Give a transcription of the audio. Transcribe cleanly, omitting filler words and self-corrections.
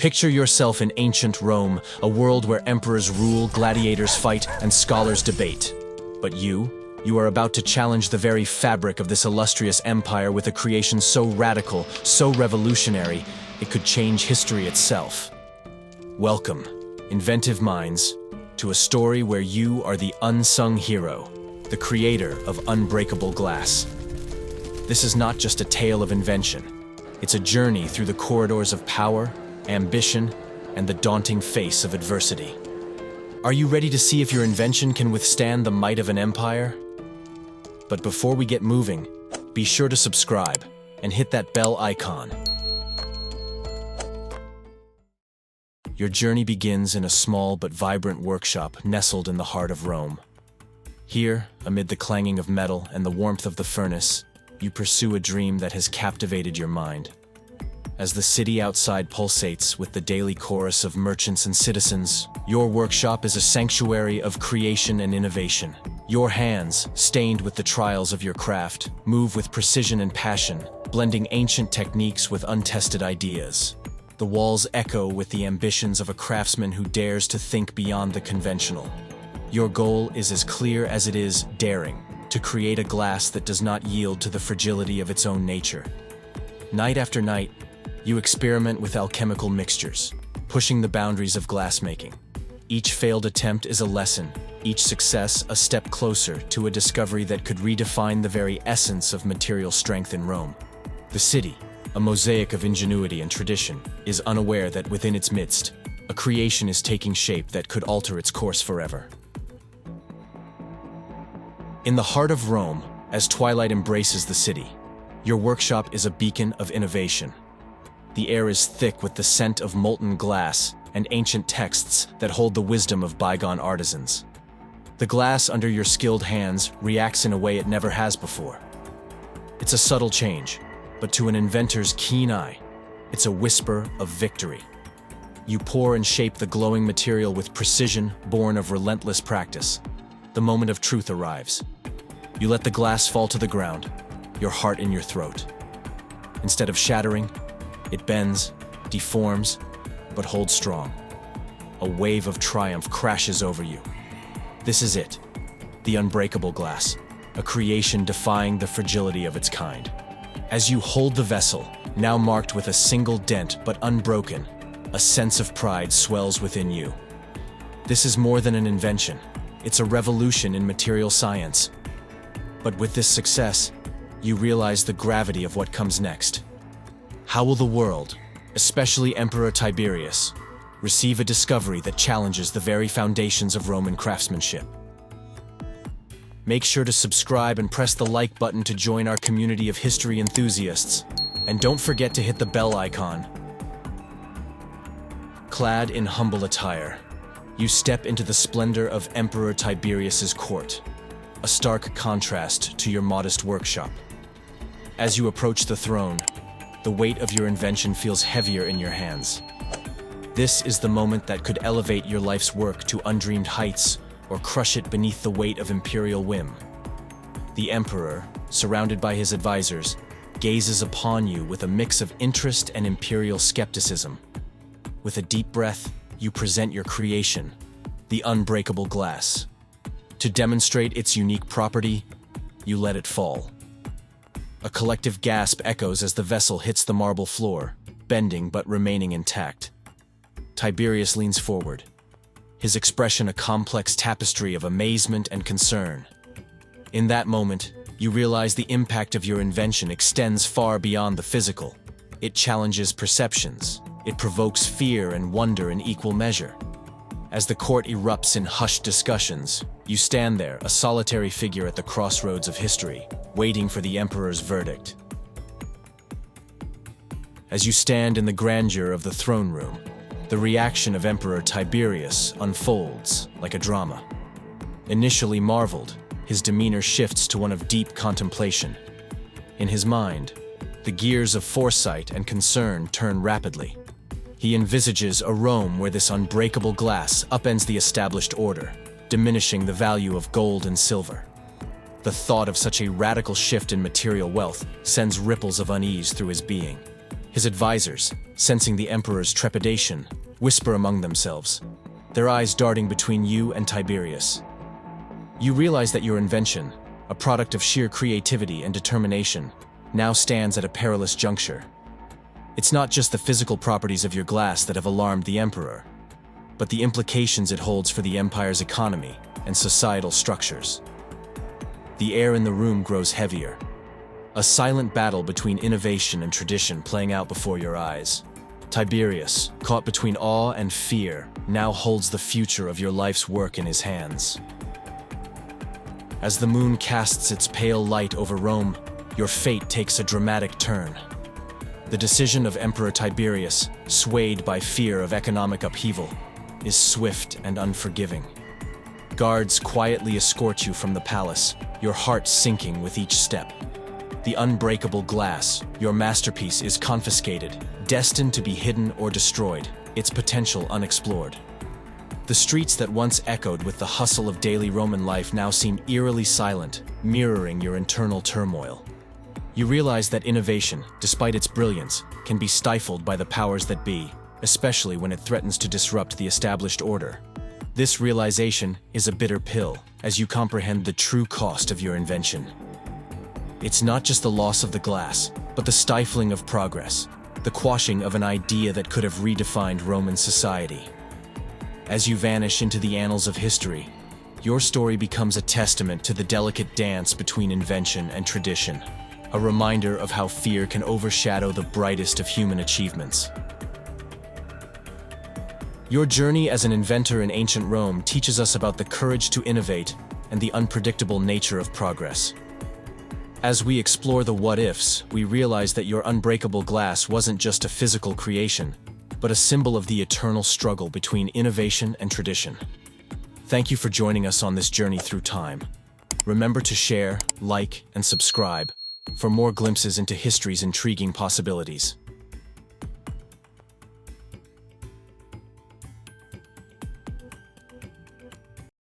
Picture yourself in ancient Rome, a world where emperors rule, gladiators fight, and scholars debate. But you are about to challenge the very fabric of this illustrious empire with a creation so radical, so revolutionary, it could change history itself. Welcome, inventive minds, to a story where you are the unsung hero, the creator of Unbreakable glass. This is not just a tale of invention. It's a journey through the corridors of power, ambition, and the daunting face of adversity. Are you ready to see if your invention can withstand the might of an empire? But before we get moving, be sure to subscribe and hit that bell icon. Your journey begins in a small but vibrant workshop nestled in the heart of Rome. Here, amid the clanging of metal and the warmth of the furnace, you pursue a dream that has captivated your mind. As the city outside pulsates with the daily chorus of merchants and citizens, your workshop is a sanctuary of creation and innovation. Your hands, stained with the trials of your craft, move with precision and passion, blending ancient techniques with untested ideas. The walls echo with the ambitions of a craftsman who dares to think beyond the conventional. Your goal is as clear as it is daring: to create a glass that does not yield to the fragility of its own nature. Night after night, you experiment with alchemical mixtures, pushing the boundaries of glassmaking. Each failed attempt is a lesson, each success a step closer to a discovery that could redefine the very essence of material strength in Rome. The city, a mosaic of ingenuity and tradition, is unaware that within its midst, a creation is taking shape that could alter its course forever. In the heart of Rome, as twilight embraces the city, your workshop is a beacon of innovation. The air is thick with the scent of molten glass and ancient texts that hold the wisdom of bygone artisans. The glass under your skilled hands reacts in a way it never has before. It's a subtle change, but to an inventor's keen eye, it's a whisper of victory. You pour and shape the glowing material with precision born of relentless practice. The moment of truth arrives. You let the glass fall to the ground, your heart in your throat. Instead of shattering, it bends, deforms, but holds strong. A wave of triumph crashes over you. This is it, the unbreakable glass, a creation defying the fragility of its kind. As you hold the vessel, now marked with a single dent but unbroken, a sense of pride swells within you. This is more than an invention. It's a revolution in material science. But with this success, you realize the gravity of what comes next. How will the world, especially Emperor Tiberius, receive a discovery that challenges the very foundations of Roman craftsmanship? Make sure to subscribe and press the like button to join our community of history enthusiasts. And don't forget to hit the bell icon. Clad in humble attire, you step into the splendor of Emperor Tiberius's court, a stark contrast to your modest workshop. As you approach the throne, the weight of your invention feels heavier in your hands. This is the moment that could elevate your life's work to undreamed heights or crush it beneath the weight of imperial whim. The emperor, surrounded by his advisors, gazes upon you with a mix of interest and imperial skepticism. With a deep breath, you present your creation, the unbreakable glass. To demonstrate its unique property, you let it fall. A collective gasp echoes as the vessel hits the marble floor, bending but remaining intact. Tiberius leans forward, his expression a complex tapestry of amazement and concern. In that moment, you realize the impact of your invention extends far beyond the physical. It challenges perceptions. It provokes fear and wonder in equal measure. As the court erupts in hushed discussions, you stand there, a solitary figure at the crossroads of history, waiting for the emperor's verdict. As you stand in the grandeur of the throne room, the reaction of Emperor Tiberius unfolds like a drama. Initially marveled, his demeanor shifts to one of deep contemplation. In his mind, the gears of foresight and concern turn rapidly. He envisages a Rome where this unbreakable glass upends the established order, diminishing the value of gold and silver. The thought of such a radical shift in material wealth sends ripples of unease through his being. His advisors, sensing the emperor's trepidation, whisper among themselves, their eyes darting between you and Tiberius. You realize that your invention, a product of sheer creativity and determination, now stands at a perilous juncture. It's not just the physical properties of your glass that have alarmed the emperor, but the implications it holds for the empire's economy and societal structures. The air in the room grows heavier, a silent battle between innovation and tradition playing out before your eyes. Tiberius, caught between awe and fear, now holds the future of your life's work in his hands. As the moon casts its pale light over Rome, your fate takes a dramatic turn. The decision of Emperor Tiberius, swayed by fear of economic upheaval, is swift and unforgiving. Guards quietly escort you from the palace, your heart sinking with each step. The unbreakable glass, your masterpiece, is confiscated, destined to be hidden or destroyed, its potential unexplored. The streets that once echoed with the hustle of daily Roman life now seem eerily silent, mirroring your internal turmoil. You realize that innovation, despite its brilliance, can be stifled by the powers that be, especially when it threatens to disrupt the established order. This realization is a bitter pill as you comprehend the true cost of your invention. It's not just the loss of the glass, but the stifling of progress, the quashing of an idea that could have redefined Roman society. As you vanish into the annals of history, your story becomes a testament to the delicate dance between invention and tradition, a reminder of how fear can overshadow the brightest of human achievements. Your journey as an inventor in ancient Rome teaches us about the courage to innovate and the unpredictable nature of progress. As we explore the what-ifs, we realize that your unbreakable glass wasn't just a physical creation, but a symbol of the eternal struggle between innovation and tradition. Thank you for joining us on this journey through time. Remember to share, like, and subscribe for more glimpses into history's intriguing possibilities.